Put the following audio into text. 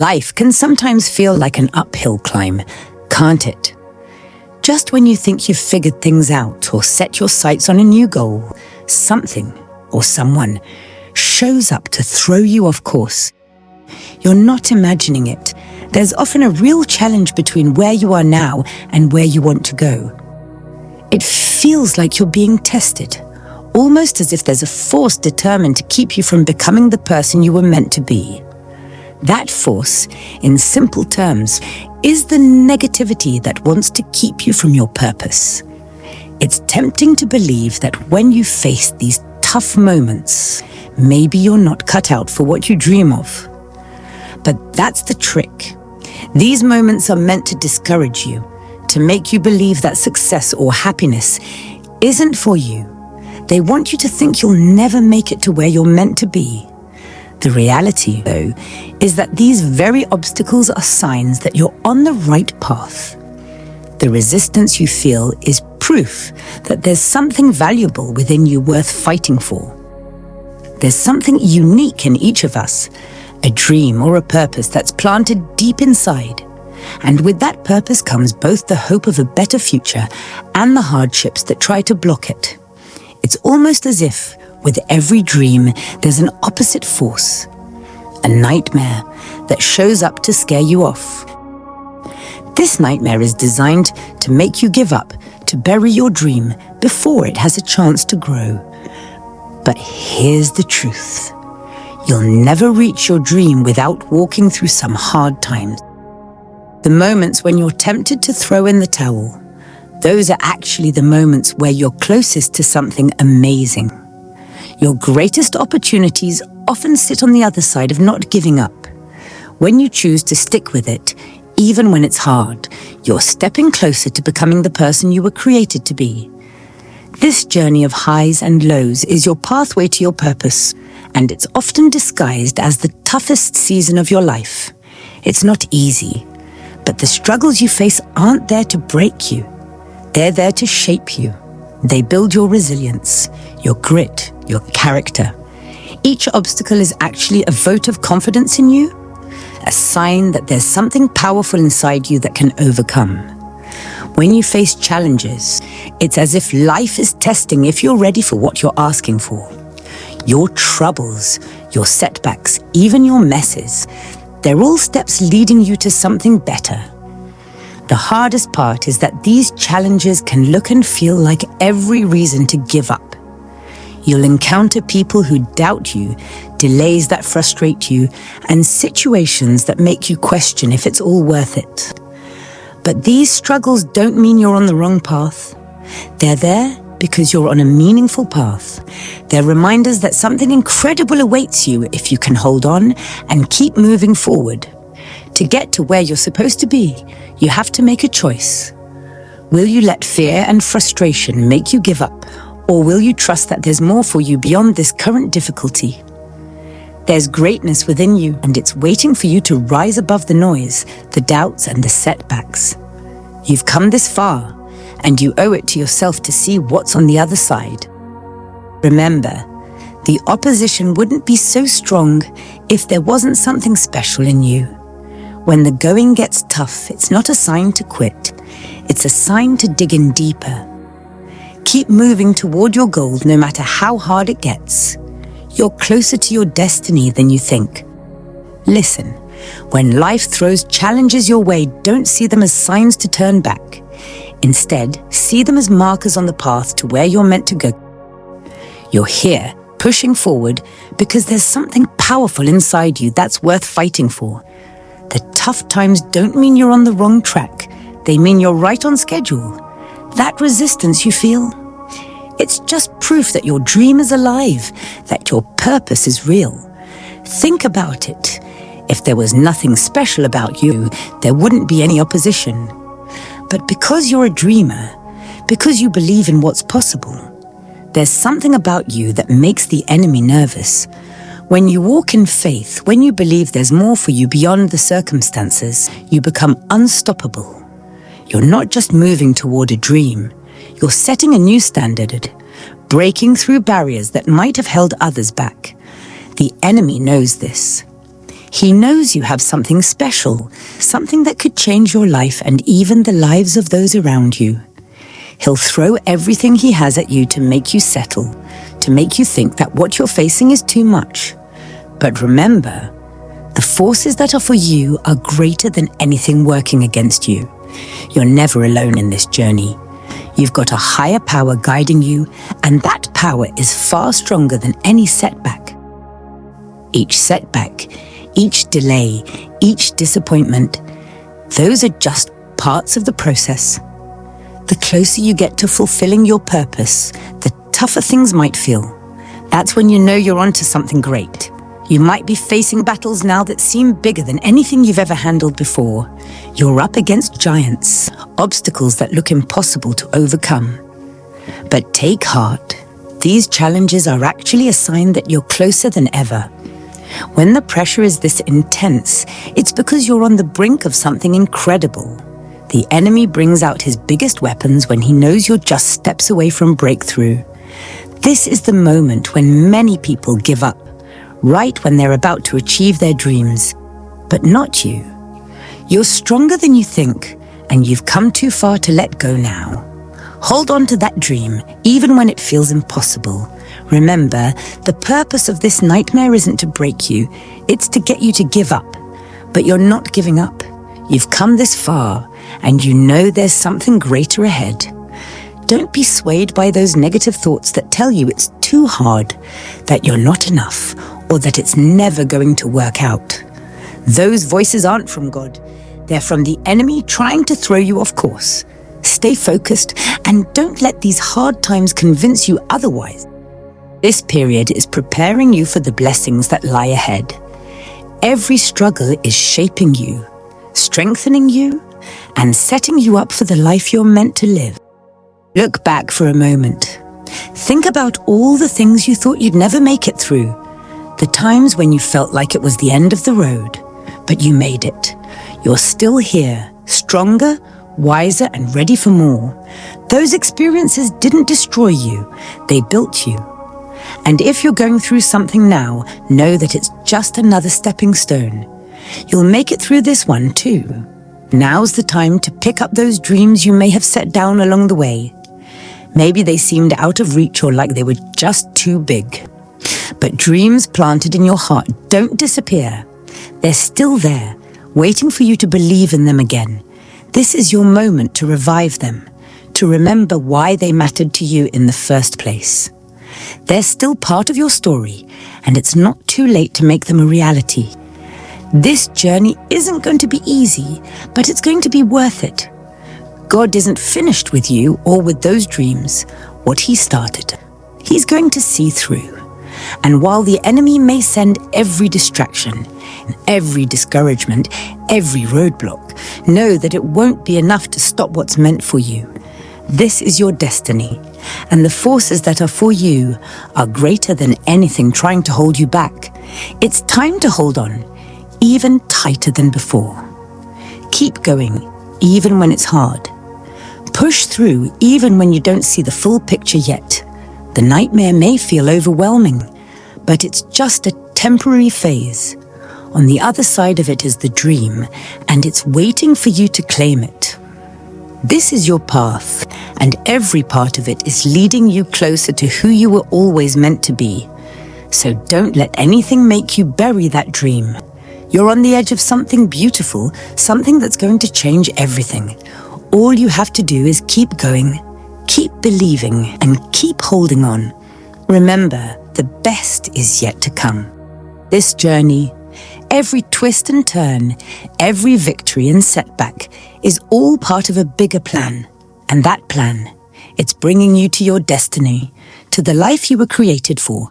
Life can sometimes feel like an uphill climb, can't it? Just when you think you've figured things out or set your sights on a new goal, something or someone shows up to throw you off course. You're not imagining it. There's often a real challenge between where you are now and where you want to go. It feels like you're being tested, almost as if there's a force determined to keep you from becoming the person you were meant to be. That force, in simple terms, is the negativity that wants to keep you from your purpose. It's tempting to believe that when you face these tough moments, maybe you're not cut out for what you dream of. But that's the trick. These moments are meant to discourage you, to make you believe that success or happiness isn't for you. They want you to think you'll never make it to where you're meant to be. The reality, though, is that these very obstacles are signs that you're on the right path. The resistance you feel is proof that there's something valuable within you worth fighting for. There's something unique in each of us, a dream or a purpose that's planted deep inside. And with that purpose comes both the hope of a better future and the hardships that try to block it. It's almost as if, with every dream, there's an opposite force, a nightmare that shows up to scare you off. This nightmare is designed to make you give up, to bury your dream before it has a chance to grow. But here's the truth. You'll never reach your dream without walking through some hard times. The moments when you're tempted to throw in the towel, those are actually the moments where you're closest to something amazing. Your greatest opportunities often sit on the other side of not giving up. When you choose to stick with it, even when it's hard, you're stepping closer to becoming the person you were created to be. This journey of highs and lows is your pathway to your purpose, and it's often disguised as the toughest season of your life. It's not easy, but the struggles you face aren't there to break you. They're there to shape you. They build your resilience, your grit, your character. Each obstacle is actually a vote of confidence in you, a sign that there's something powerful inside you that can overcome. When you face challenges, it's as if life is testing if you're ready for what you're asking for. Your troubles, your setbacks, even your messes, they're all steps leading you to something better. The hardest part is that these challenges can look and feel like every reason to give up. You'll encounter people who doubt you, delays that frustrate you, and situations that make you question if it's all worth it. But these struggles don't mean you're on the wrong path. They're there because you're on a meaningful path. They're reminders that something incredible awaits you if you can hold on and keep moving forward. To get to where you're supposed to be, you have to make a choice. Will you let fear and frustration make you give up, or will you trust that there's more for you beyond this current difficulty? There's greatness within you, and it's waiting for you to rise above the noise, the doubts, and the setbacks. You've come this far, and you owe it to yourself to see what's on the other side. Remember, the opposition wouldn't be so strong if there wasn't something special in you. When the going gets tough, it's not a sign to quit. It's a sign to dig in deeper. Keep moving toward your goal no matter how hard it gets. You're closer to your destiny than you think. Listen, when life throws challenges your way, don't see them as signs to turn back. Instead, see them as markers on the path to where you're meant to go. You're here, pushing forward, because there's something powerful inside you that's worth fighting for. The tough times don't mean you're on the wrong track. They mean you're right on schedule. That resistance you feel, it's just proof that your dream is alive, that your purpose is real. Think about it. If there was nothing special about you, there wouldn't be any opposition. But because you're a dreamer, because you believe in what's possible, there's something about you that makes the enemy nervous. When you walk in faith, when you believe there's more for you beyond the circumstances, you become unstoppable. You're not just moving toward a dream, you're setting a new standard, breaking through barriers that might have held others back. The enemy knows this. He knows you have something special, something that could change your life and even the lives of those around you. He'll throw everything he has at you to make you settle, to make you think that what you're facing is too much. But remember, the forces that are for you are greater than anything working against you. You're never alone in this journey. You've got a higher power guiding you, and that power is far stronger than any setback. Each setback, each delay, each disappointment, those are just parts of the process. The closer you get to fulfilling your purpose, the tougher things might feel. That's when you know you're onto something great. You might be facing battles now that seem bigger than anything you've ever handled before. You're up against giants, obstacles that look impossible to overcome. But take heart. These challenges are actually a sign that you're closer than ever. When the pressure is this intense, it's because you're on the brink of something incredible. The enemy brings out his biggest weapons when he knows you're just steps away from breakthrough. This is the moment when many people give up, right when they're about to achieve their dreams. But not you. You're stronger than you think, and you've come too far to let go now. Hold on to that dream, even when it feels impossible. Remember, the purpose of this nightmare isn't to break you, it's to get you to give up. But you're not giving up. You've come this far, and you know there's something greater ahead. Don't be swayed by those negative thoughts that tell you it's too hard, that you're not enough, or that it's never going to work out. Those voices aren't from God. They're from the enemy trying to throw you off course. Stay focused and don't let these hard times convince you otherwise. This period is preparing you for the blessings that lie ahead. Every struggle is shaping you, strengthening you, and setting you up for the life you're meant to live. Look back for a moment. Think about all the things you thought you'd never make it through. The times when you felt like it was the end of the road, but you made it. You're still here, stronger, wiser, and ready for more. Those experiences didn't destroy you, they built you. And if you're going through something now, know that it's just another stepping stone. You'll make it through this one too. Now's the time to pick up those dreams you may have set down along the way. Maybe they seemed out of reach or like they were just too big. But dreams planted in your heart don't disappear. They're still there, waiting for you to believe in them again. This is your moment to revive them, to remember why they mattered to you in the first place. They're still part of your story, and it's not too late to make them a reality. This journey isn't going to be easy, but it's going to be worth it. God isn't finished with you or with those dreams. What He started, He's going to see through. And while the enemy may send every distraction, every discouragement, every roadblock, know that it won't be enough to stop what's meant for you. This is your destiny, and the forces that are for you are greater than anything trying to hold you back. It's time to hold on, even tighter than before. Keep going, even when it's hard. Push through, even when you don't see the full picture yet. The nightmare may feel overwhelming, but it's just a temporary phase. On the other side of it is the dream, and it's waiting for you to claim it. This is your path, and every part of it is leading you closer to who you were always meant to be. So don't let anything make you bury that dream. You're on the edge of something beautiful, something that's going to change everything. All you have to do is keep going, keep believing, and keep holding on. Remember, the best is yet to come. This journey, every twist and turn, every victory and setback is all part of a bigger plan. And that plan, it's bringing you to your destiny, to the life you were created for.